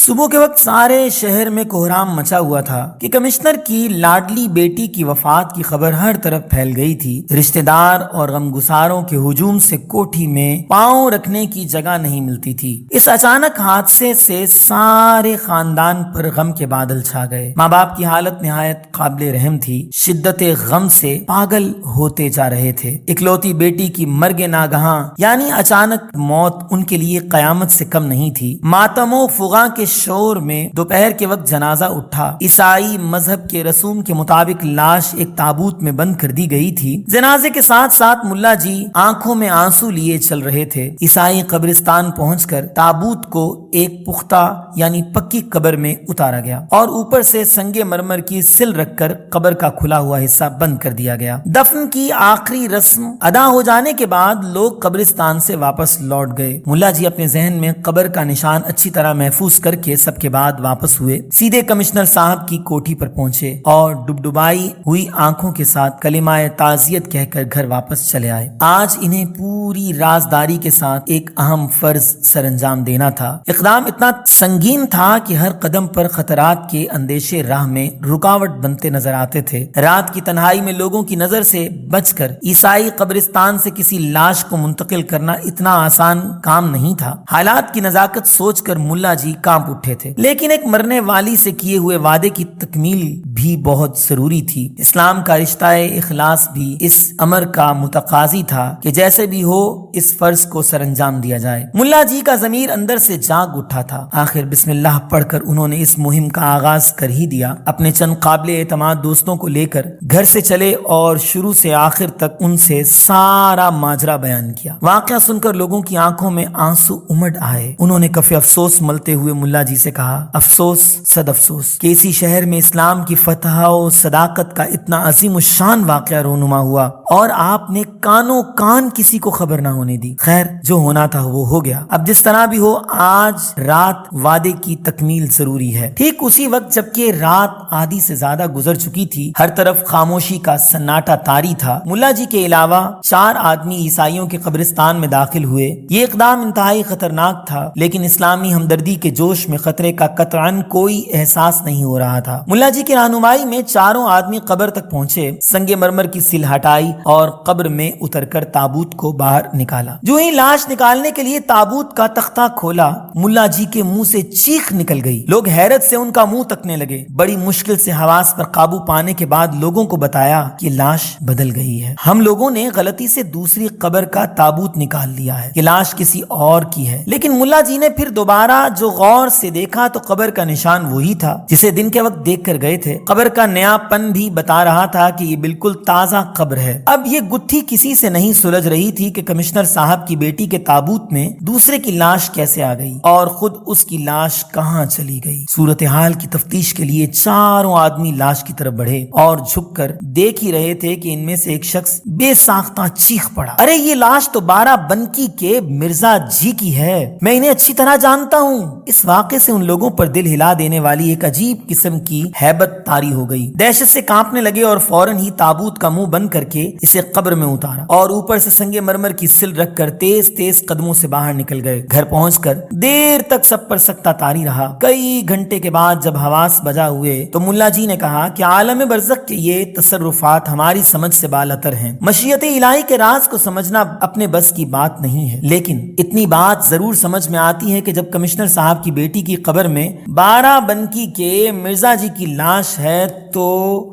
صبح کے وقت سارے شہر میں کوہرام مچا ہوا تھا کہ کمشنر کی لاڈلی بیٹی کی وفات کی خبر ہر طرف پھیل گئی تھی۔ رشتہ دار اور غمگساروں کے ہجوم سے کوٹھی میں پاؤں رکھنے کی جگہ نہیں ملتی تھی۔ اس اچانک حادثے سے سارے خاندان پر غم کے بادل چھا گئے۔ ماں باپ کی حالت نہایت قابل رحم تھی، شدت غم سے پاگل ہوتے جا رہے تھے۔ اکلوتی بیٹی کی مرگ ناگہاں یعنی اچانک موت ان کے لیے قیامت سے کم نہیں تھی۔ ماتم و فغاں کے شور میں دوپہر کے وقت جنازہ اٹھا۔ عیسائی مذہب کے رسوم کے مطابق لاش ایک تابوت میں بند کر دی گئی تھی۔ جنازے کے ساتھ ساتھ ملا جی آنکھوں میں آنسو لیے چل رہے تھے۔ عیسائی قبرستان پہنچ کر تابوت کو ایک پختہ یعنی پکی قبر میں اتارا گیا اور اوپر سے سنگ مرمر کی سل رکھ کر قبر کا کھلا ہوا حصہ بند کر دیا گیا۔ دفن کی آخری رسم ادا ہو جانے کے بعد لوگ قبرستان سے واپس لوٹ گئے۔ ملا جی اپنے ذہن میں قبر کا نشان اچھی طرح محفوظ کر کے سب کے بعد واپس ہوئے، سیدھے کمشنر صاحب کی کوٹھی پر پہنچے اور ڈبڈبائی ہوئی آنکھوں کے ساتھ کلمہ تعزیت کہہ کر گھر واپس چلے آئے۔ آج انہیں پوری رازداری کے ساتھ ایک اہم فرض سر انجام دینا تھا۔ اقدام اتنا سنگین تھا کہ ہر قدم پر خطرات کے اندیشے راہ میں رکاوٹ بنتے نظر آتے تھے۔ رات کی تنہائی میں لوگوں کی نظر سے بچ کر عیسائی قبرستان سے کسی لاش کو منتقل کرنا اتنا آسان کام نہیں تھا۔ حالات کی نزاکت سوچ کر ملا جی کانپ اٹھے تھے، لیکن ایک مرنے والی سے کیے ہوئے وعدے کی تکمیل بھی بہت ضروری تھی۔ اسلام کا رشتہ اخلاص بھی اس امر کا متقاضی تھا کہ جیسے بھی ہو اس فرض کو سر انجام دیا جائے۔ ملا جی کا ضمیر اندر سے جاگ اٹھا تھا۔ آخر بسم اللہ پڑھ کر انہوں نے اس مہم کا آغاز کر ہی دیا۔ اپنے چند قابل اعتماد دوستوں کو لے کر گھر سے چلے اور شروع سے آخر تک ان سے سارا ماجرا بیان کیا۔ واقعہ سن کر لوگوں کی آنکھوں میں آنسو امڑ آئے۔ انہوں نے کف افسوس ملتے ہوئے ملا جی سے کہا، افسوس صد افسوس کہ اسی شہر میں اسلام کی فتح و صداقت کا اتنا عظیم الشان واقعہ رونما ہوا اور آپ نے کانوں کان کسی کو خبر نہ ہونے دی۔ خیر جو ہونا تھا وہ ہو گیا، اب جس طرح بھی ہو آج رات وعدے کی تکمیل ضروری ہے۔ ٹھیک اسی وقت جبکہ رات آدھی سے زیادہ گزر چکی تھی، ہر طرف خاموشی کا سناٹا طاری تھا۔ ملا جی کے علاوہ 4 آدمی عیسائیوں کے قبرستان میں داخل ہوئے۔ یہ اقدام انتہائی خطرناک تھا، لیکن اسلامی ہمدردی کے جوش میں خطرے کا قطعاً کوئی احساس نہیں ہو رہا تھا۔ ملا جی کی رہنمائی میں 4 آدمی قبر تک پہنچے، سنگ مرمر کی سل ہٹائی اور قبر میں اتر کر تابوت کو باہر نکالا۔ جو ہی لاش نکالنے کے لیے تابوت کا تختہ کھولا، ملا جی کے منہ سے چیخ نکل گئی۔ لوگ حیرت سے ان کا منہ تکنے لگے۔ بڑی مشکل سے حواس پر قابو پانے کے بعد لوگوں کو بتایا کہ لاش بدل گئی ہے۔ ہم لوگوں نے غلطی سے دوسری قبر کا تابوت نکال لیا ہے، یہ لاش کسی اور کی ہے۔ لیکن ملا جی نے پھر دوبارہ جو غور سے دیکھا تو قبر کا نشان وہی تھا جسے دن کے وقت دیکھ کر گئے تھے۔ قبر کا نیا پن بھی بتا رہا تھا کہ یہ بالکل تازہ قبر ہے۔ اب یہ گتھی کسی سے نہیں سلجھ رہی تھی کہ کمشنر صاحب کی بیٹی کے تابوت میں دوسرے کی لاش کیسے آ گئی اور خود اس کی لاش کہاں چلی گئی۔ صورتحال کی تفتیش کے لیے 4 آدمی لاش کی طرف بڑھے اور جھک کر دیکھ ہی رہے تھے کہ ان میں سے ایک شخص بے ساختہ چیخ پڑا، ارے یہ لاش تو بارہ بنکی کے مرزا جی کی ہے، میں انہیں اچھی طرح جانتا ہوں۔ اس واقعے سے ان لوگوں پر دل ہلا دینے والی ایک عجیب قسم کی ہیبت طاری ہو گئی۔ دہشت سے کانپنے لگے اور فوراً ہی تابوت کا منہ بند کر کے اسے قبر میں اتارا اور اوپر سے سنگ مرمر کی سل رکھ کر تیز تیز قدموں سے باہر نکل گئے۔ گھر پہنچ کر دیر تک سب پر سکتہ طاری رہا۔ کئی گھنٹے کے بعد جب حواس بجا ہوئے تو ملا جی نے کہا کہ عالم برزخ کے یہ تصرفات ہماری سمجھ سے بالاتر ہیں۔ مشیت الہی کے راز کو سمجھنا اپنے بس کی بات نہیں ہے، لیکن اتنی بات ضرور سمجھ میں آتی ہے کہ جب کمشنر صاحب کی بیٹی کی قبر میں 12 بنکی کے مرزا جی کی لاش ہے تو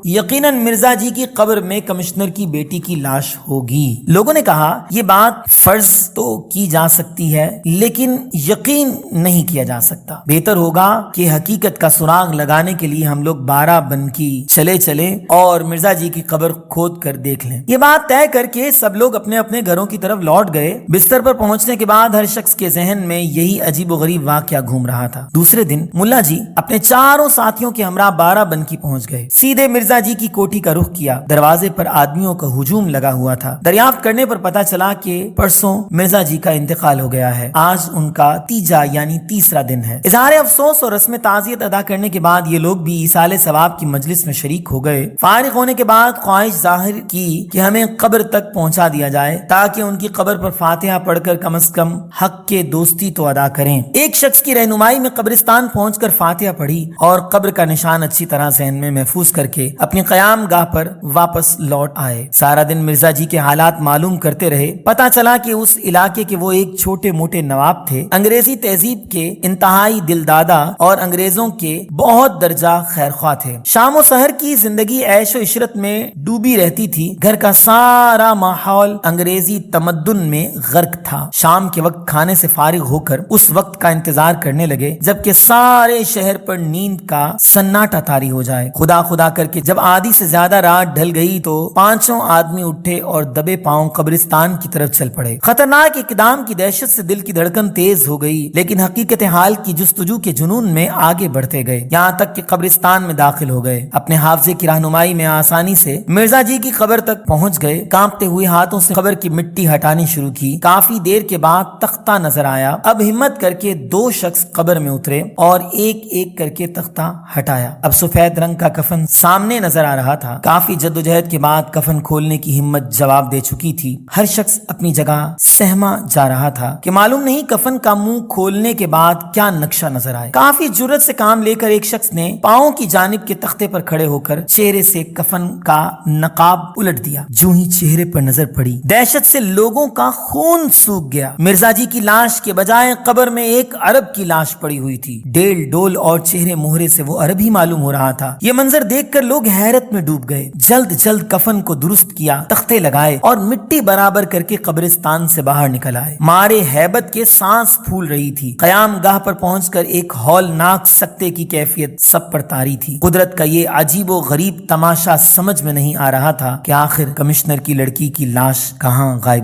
یقیناً مرزا جی کی قبر میں کمشنر کی بیٹی کی لاش ہوگی۔ لوگوں نے کہا یہ بات فرض تو کی جا سکتی ہے لیکن یقین نہیں کیا جا سکتا۔ بہتر ہوگا کہ حقیقت کا سراغ لگانے کے لیے ہم لوگ 12 بنکی چلے اور مرزا جی کی قبر کھود کر دیکھ لیں۔ یہ بات طے کر کے سب لوگ اپنے اپنے گھروں کی طرف لوٹ گئے۔ بستر پر پہنچنے کے بعد ہر شخص کے ذہن میں یہی عجیب و غریب واقعہ گھوم رہا تھا۔ دوسرے دن ملا جی اپنے 4 ساتھیوں کے ہمراہ 12 بنکی پہنچ گئے، سیدھے مرزا جی کی کوٹھی کا رخ کیا۔ دروازے پر آدمیوں کا ہجوم لگا ہوا تھا۔ دریافت کرنے پر پتا چلا کہ پرسوں مرزا جی کا انتقال ہو گیا ہے۔ آج ان کا تیجا یعنی تیسرا دن ہے۔ اظہار افسوس اور رسم تعزیت ادا کرنے کے بعد یہ لوگ بھی ایصال ثواب کی مجلس میں شریک ہو گئے۔ فارغ ہونے کے بعد خواہش ظاہر کی کہ ہمیں قبر تک پہنچا دیا جائے تاکہ ان کی قبر پر فاتحہ پڑھ کر کم از کم حق کے دوستی تو ادا کریں۔ ایک شخص کی رہنمائی تنہائی میں قبرستان پہنچ کر فاتحہ پڑھی اور قبر کا نشان اچھی طرح ذہن میں محفوظ کر کے اپنی قیام گاہ پر واپس لوٹ آئے۔ سارا دن مرزا جی کے حالات معلوم کرتے رہے۔ پتہ چلا کہ اس علاقے کے وہ ایک چھوٹے موٹے نواب تھے، انگریزی تہذیب کے انتہائی دل دادا اور انگریزوں کے بہت درجہ خیر خواہ تھے۔ شام و سحر کی زندگی عیش و عشرت میں ڈوبی رہتی تھی، گھر کا سارا ماحول انگریزی تمدن میں غرق تھا۔ شام کے وقت کھانے سے فارغ ہو کر اس وقت کا انتظار کرنے لگے جبکہ سارے شہر پر نیند کا سناٹا طاری ہو جائے۔ خدا خدا کر کے جب آدھی سے زیادہ رات ڈھل گئی تو پانچوں آدمی اٹھے اور دبے پاؤں قبرستان کی طرف چل پڑے۔ خطرناک اقدام کی دہشت سے دل کی دھڑکن تیز ہو گئی، لیکن حقیقت حال کی جستجو کے جنون میں آگے بڑھتے گئے، یہاں تک کہ قبرستان میں داخل ہو گئے۔ اپنے حافظے کی رہنمائی میں آسانی سے مرزا جی کی قبر تک پہنچ گئے۔ کانپتے ہوئے ہاتھوں سے قبر کی مٹی ہٹانی شروع کی۔ کافی دیر کے بعد تختہ نظر آیا۔ اب ہمت کر کے 2 شخص قبر میں اترے اور ایک ایک کر کے تختہ ہٹایا۔ اب سفید رنگ کا کفن سامنے نظر آ رہا تھا۔ کافی جدوجہد کے بعد کفن کھولنے کی ہمت جواب دے چکی تھی۔ ہر شخص اپنی جگہ سہما جا رہا تھا کہ معلوم نہیں کفن کا منہ کھولنے کے بعد کیا نقشہ نظر آئے۔ کافی جرأت سے کام لے کر ایک شخص نے پاؤں کی جانب کے تختے پر کھڑے ہو کر چہرے سے کفن کا نقاب الٹ دیا۔ جو ہی چہرے پر نظر پڑی، دہشت سے لوگوں کا خون سوکھ گیا۔ مرزا جی کی لاش کے بجائے قبر میں ایک عرب کی لاش پڑی ہوئی تھی۔ ڈیل ڈول اور چہرے مہرے سے وہ عرب ہی معلوم ہو رہا تھا۔ یہ منظر دیکھ کر لوگ حیرت میں ڈوب گئے۔ جلد جلد کفن کو درست کیا، تختے لگائے اور مٹی برابر کر کے قبرستان سے باہر نکل آئے۔ مارے ہیبت کے سانس پھول رہی تھی۔ قیام گاہ پر پہنچ کر ایک ہولناک سکتے کی کیفیت سب پر طاری تھی۔ قدرت کا یہ عجیب و غریب تماشا سمجھ میں نہیں آ رہا تھا کہ آخر کمشنر کی لڑکی کی لاش کہاں غائب